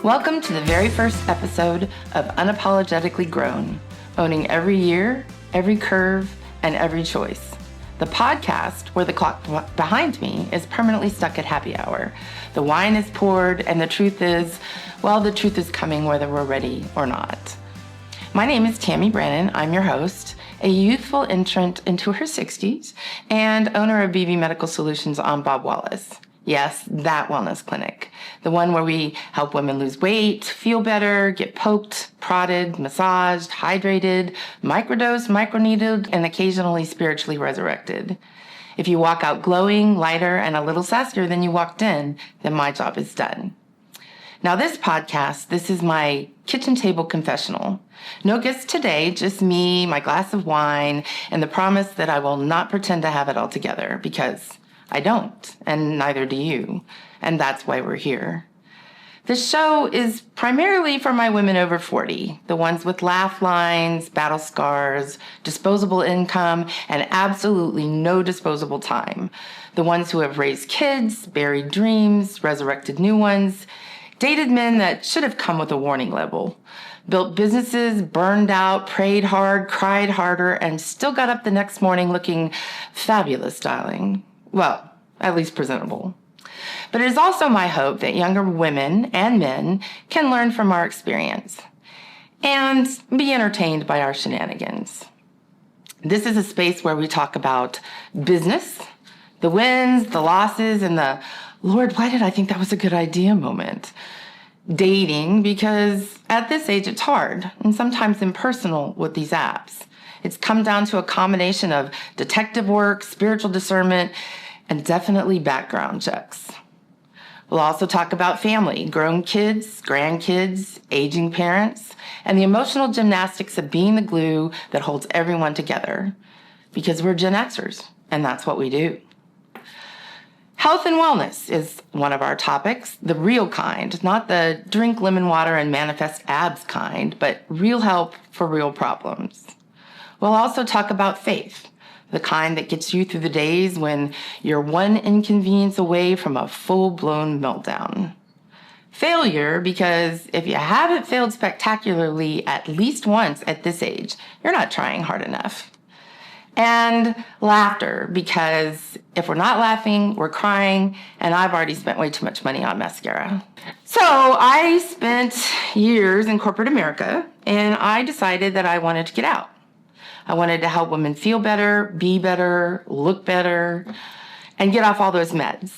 Welcome to the very first episode of Unapologetically Grown, owning every year, every curve, and every choice. The podcast where the clock behind me is permanently stuck at happy hour. The wine is poured, and the truth is coming whether we're ready or not. My name is Tammy Brannen. I'm your host, a youthful entrant into her 60s, and owner of BB Medical Solutions on Bob Wallace. Yes, that wellness clinic. The one where we help women lose weight, feel better, get poked, prodded, massaged, hydrated, microdosed, microneedled, and occasionally spiritually resurrected. If you walk out glowing, lighter, and a little sassier than you walked in, then my job is done. Now this is my kitchen table confessional. No guests today, just me, my glass of wine, and the promise that I will not pretend to have it all together, because I don't, and neither do you, and that's why we're here. This show is primarily for my women over 40, the ones with laugh lines, battle scars, disposable income, and absolutely no disposable time. The ones who have raised kids, buried dreams, resurrected new ones, dated men that should have come with a warning label, built businesses, burned out, prayed hard, cried harder, and still got up the next morning looking fabulous, darling. Well, at least presentable. But it is also my hope that younger women and men can learn from our experience and be entertained by our shenanigans. This is a space where we talk about business, the wins, the losses, and the Lord, why did I think that was a good idea moment? Dating, because at this age it's hard and sometimes impersonal with these apps. It's come down to a combination of detective work, spiritual discernment, and definitely background checks. We'll also talk about family, grown kids, grandkids, aging parents, and the emotional gymnastics of being the glue that holds everyone together. Because we're Gen Xers, and that's what we do. Health and wellness is one of our topics, the real kind, not the drink lemon water and manifest abs kind, but real help for real problems. We'll also talk about faith, the kind that gets you through the days when you're one inconvenience away from a full-blown meltdown. Failure, because if you haven't failed spectacularly at least once at this age, you're not trying hard enough. And laughter, because if we're not laughing, we're crying, and I've already spent way too much money on mascara. So I spent years in corporate America, and I decided that I wanted to get out. I wanted to help women feel better, be better, look better, and get off all those meds.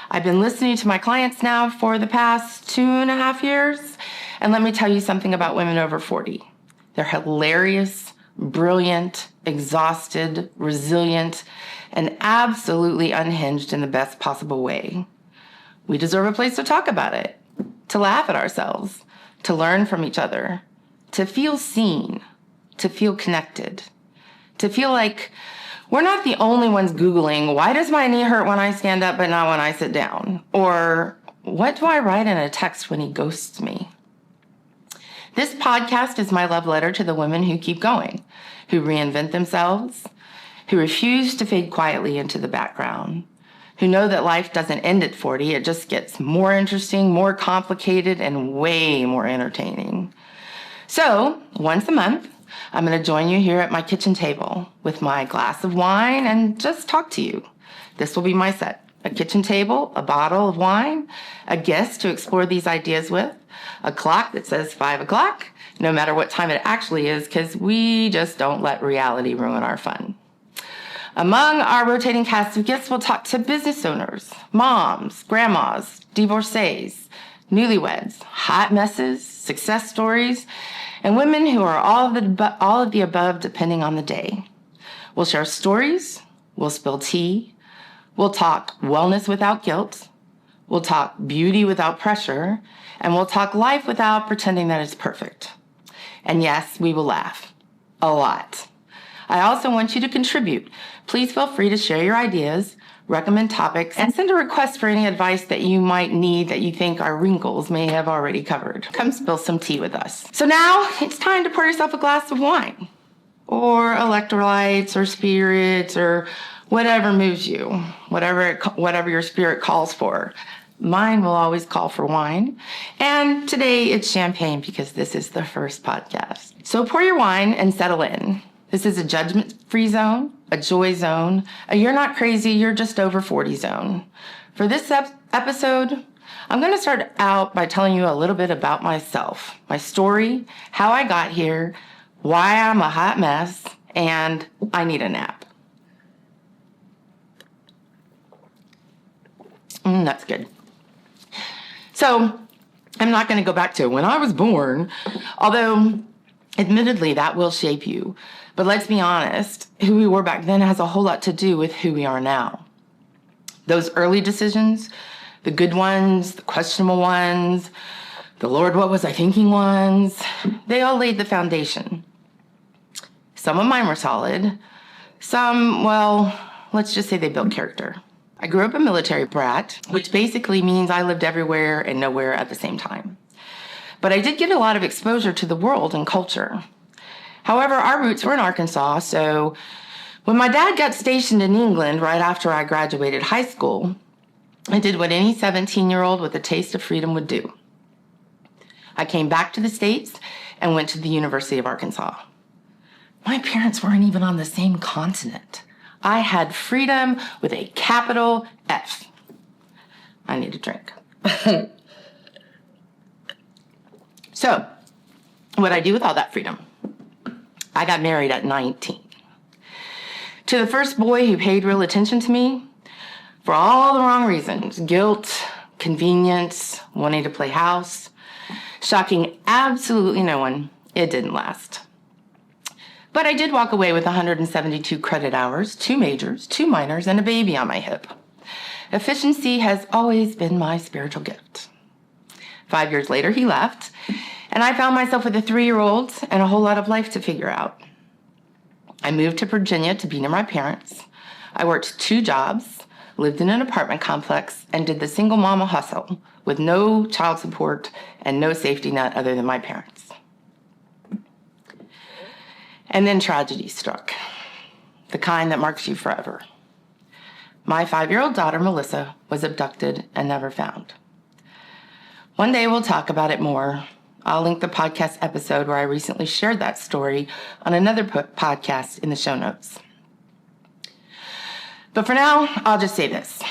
I've been listening to my clients now for the past 2.5 years, and let me tell you something about women over 40. They're hilarious, brilliant, exhausted, resilient, and absolutely unhinged in the best possible way. We deserve a place to talk about it, to laugh at ourselves, to learn from each other, to feel seen, to feel connected, to feel like we're not the only ones Googling, why does my knee hurt when I stand up but not when I sit down? Or what do I write in a text when he ghosts me? This podcast is my love letter to the women who keep going, who reinvent themselves, who refuse to fade quietly into the background, who know that life doesn't end at 40, it just gets more interesting, more complicated, and way more entertaining. So, once a month, I'm going to join you here at my kitchen table with my glass of wine and just talk to you. This will be my set. A kitchen table, a bottle of wine, a guest to explore these ideas with, a clock that says 5 o'clock, no matter what time it actually is, because we just don't let reality ruin our fun. Among our rotating cast of guests, we'll talk to business owners, moms, grandmas, divorcees, newlyweds, hot messes, success stories, and women who are all of the above depending on the day. We'll share stories, we'll spill tea, we'll talk wellness without guilt, we'll talk beauty without pressure, and we'll talk life without pretending that it's perfect. And yes, we will laugh. A lot. I also want you to contribute. Please feel free to share your ideas, recommend topics, and send a request for any advice that you might need that you think our Wrinkles may have already covered. Come spill some tea with us. So now it's time to pour yourself a glass of wine, or electrolytes, or spirits, or whatever moves you, whatever your spirit calls for. Mine will always call for wine. And today it's champagne because this is the first podcast. So pour your wine and settle in. This is a judgment-free zone, a joy zone, a you're not crazy, you're just over 40 zone. For this episode, I'm going to start out by telling you a little bit about myself, my story, how I got here, why I'm a hot mess, and I need a nap. That's good. So I'm not going to go back to when I was born, although admittedly that will shape you. But let's be honest, who we were back then has a whole lot to do with who we are now. Those early decisions, the good ones, the questionable ones, the Lord, what was I thinking ones, they all laid the foundation. Some of mine were solid. Some, well, let's just say they built character. I grew up a military brat, which basically means I lived everywhere and nowhere at the same time. But I did get a lot of exposure to the world and culture. However, our roots were in Arkansas, so when my dad got stationed in England right after I graduated high school, I did what any 17-year-old with a taste of freedom would do. I came back to the States and went to the University of Arkansas. My parents weren't even on the same continent. I had freedom with a capital F. I need a drink. So, what'd I do with all that freedom? I got married at 19. To the first boy who paid real attention to me for all the wrong reasons. Guilt, convenience, wanting to play house. Shocking absolutely no one, it didn't last. But I did walk away with 172 credit hours, 2 majors, 2 minors, and a baby on my hip. Efficiency has always been my spiritual gift. 5 years later, he left, and I found myself with a 3-year-old and a whole lot of life to figure out. I moved to Virginia to be near my parents. I worked 2 jobs, lived in an apartment complex, and did the single mama hustle with no child support and no safety net other than my parents. And then tragedy struck, the kind that marks you forever. My 5-year-old daughter, Melissa, was abducted and never found. One day we'll talk about it more. I'll link the podcast episode where I recently shared that story on another podcast in the show notes. But for now, I'll just say this.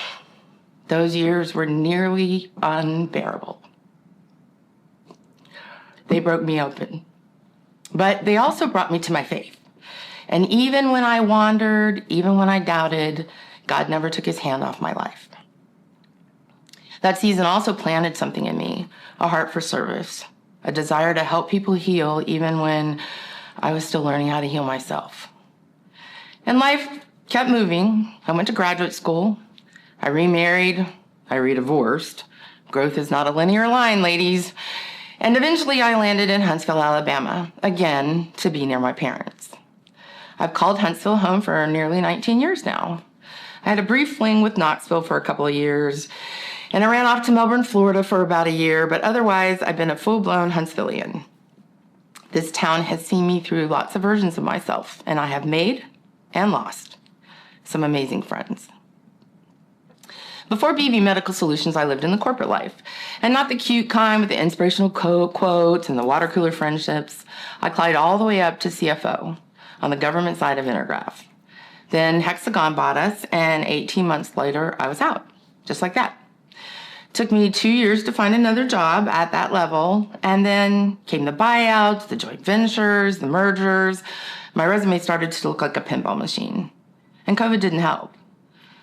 Those years were nearly unbearable. They broke me open. But they also brought me to my faith. And even when I wandered, even when I doubted, God never took his hand off my life. That season also planted something in me, a heart for service, a desire to help people heal even when I was still learning how to heal myself. And life kept moving. I went to graduate school. I remarried. I redivorced. Growth is not a linear line, ladies. And eventually I landed in Huntsville, Alabama, again, to be near my parents. I've called Huntsville home for nearly 19 years now. I had a brief fling with Knoxville for a couple of years, and I ran off to Melbourne, Florida for about a year, but otherwise I've been a full-blown Huntsvillian. This town has seen me through lots of versions of myself, and I have made and lost some amazing friends. Before BV Medical Solutions, I lived in the corporate life, and not the cute kind with the inspirational quotes and the water cooler friendships. I climbed all the way up to CFO on the government side of Intergraph. Then Hexagon bought us, and 18 months later, I was out, just like that. It took me 2 years to find another job at that level, and then came the buyouts, the joint ventures, the mergers. My resume started to look like a pinball machine, and COVID didn't help.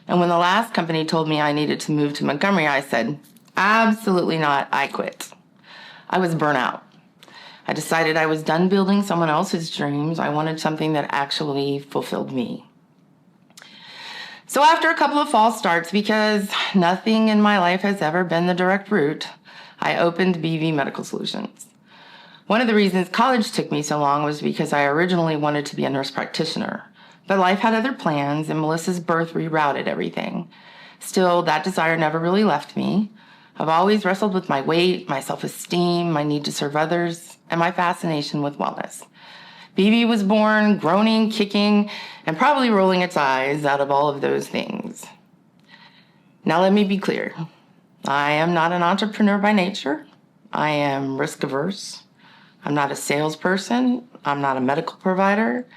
And when the last company told me I needed to move to Montgomery, I said, absolutely not, I quit. I was burnout. I decided I was done building someone else's dreams. I wanted something that actually fulfilled me. So after a couple of false starts, because nothing in my life has ever been the direct route, I opened BV Medical Solutions. One of the reasons college took me so long was because I originally wanted to be a nurse practitioner. But life had other plans, and Melissa's birth rerouted everything. Still, that desire never really left me. I've always wrestled with my weight, my self-esteem, my need to serve others, and my fascination with wellness. BB was born groaning, kicking, and probably rolling its eyes out of all of those things. Now let me be clear. I am not an entrepreneur by nature. I am risk averse. I'm not a salesperson. I'm not a medical provider.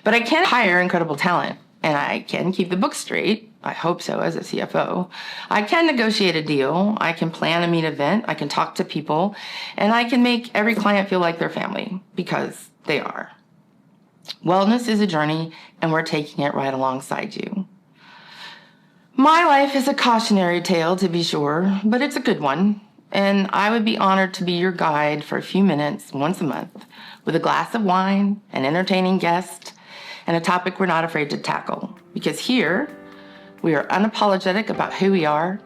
But I can hire incredible talent, and I can keep the books straight. I hope so as a CFO. I can negotiate a deal. I can plan a meet event. I can talk to people, and I can make every client feel like their family, because they are. Wellness is a journey, and we're taking it right alongside you. My life is a cautionary tale, to be sure, but it's a good one. And I would be honored to be your guide for a few minutes once a month with a glass of wine, an entertaining guest, and a topic we're not afraid to tackle. Because here, we are unapologetic about who we are,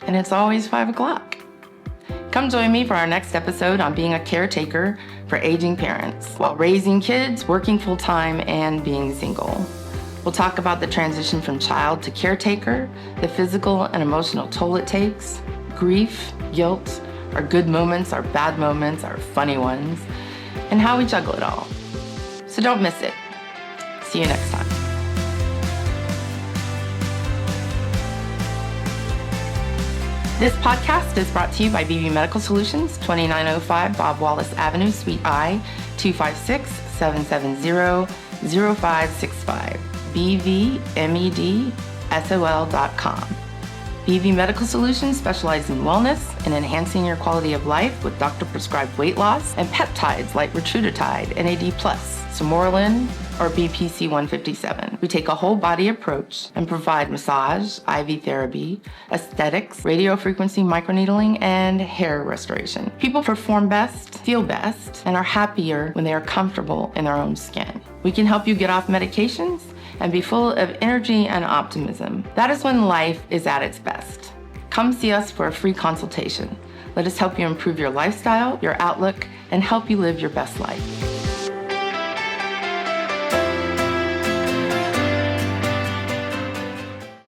and it's always 5 o'clock. Come join me for our next episode on being a caretaker for aging parents while raising kids, working full-time, and being single. We'll talk about the transition from child to caretaker, the physical and emotional toll it takes, grief, guilt, our good moments, our bad moments, our funny ones, and how we juggle it all. So don't miss it. See you next time. This podcast is brought to you by BV Medical Solutions, 2905 Bob Wallace Avenue, Suite I, 256-770-0565, bvmedsol.com. BV Medical Solutions specialize in wellness and enhancing your quality of life with doctor-prescribed weight loss and peptides like retatrutide, NAD+, Sermorelin, or BPC 157. We take a whole body approach and provide massage, IV therapy, aesthetics, radiofrequency microneedling, and hair restoration. People perform best, feel best, and are happier when they are comfortable in their own skin. We can help you get off medications and be full of energy and optimism. That is when life is at its best. Come see us for a free consultation. Let us help you improve your lifestyle, your outlook, and help you live your best life.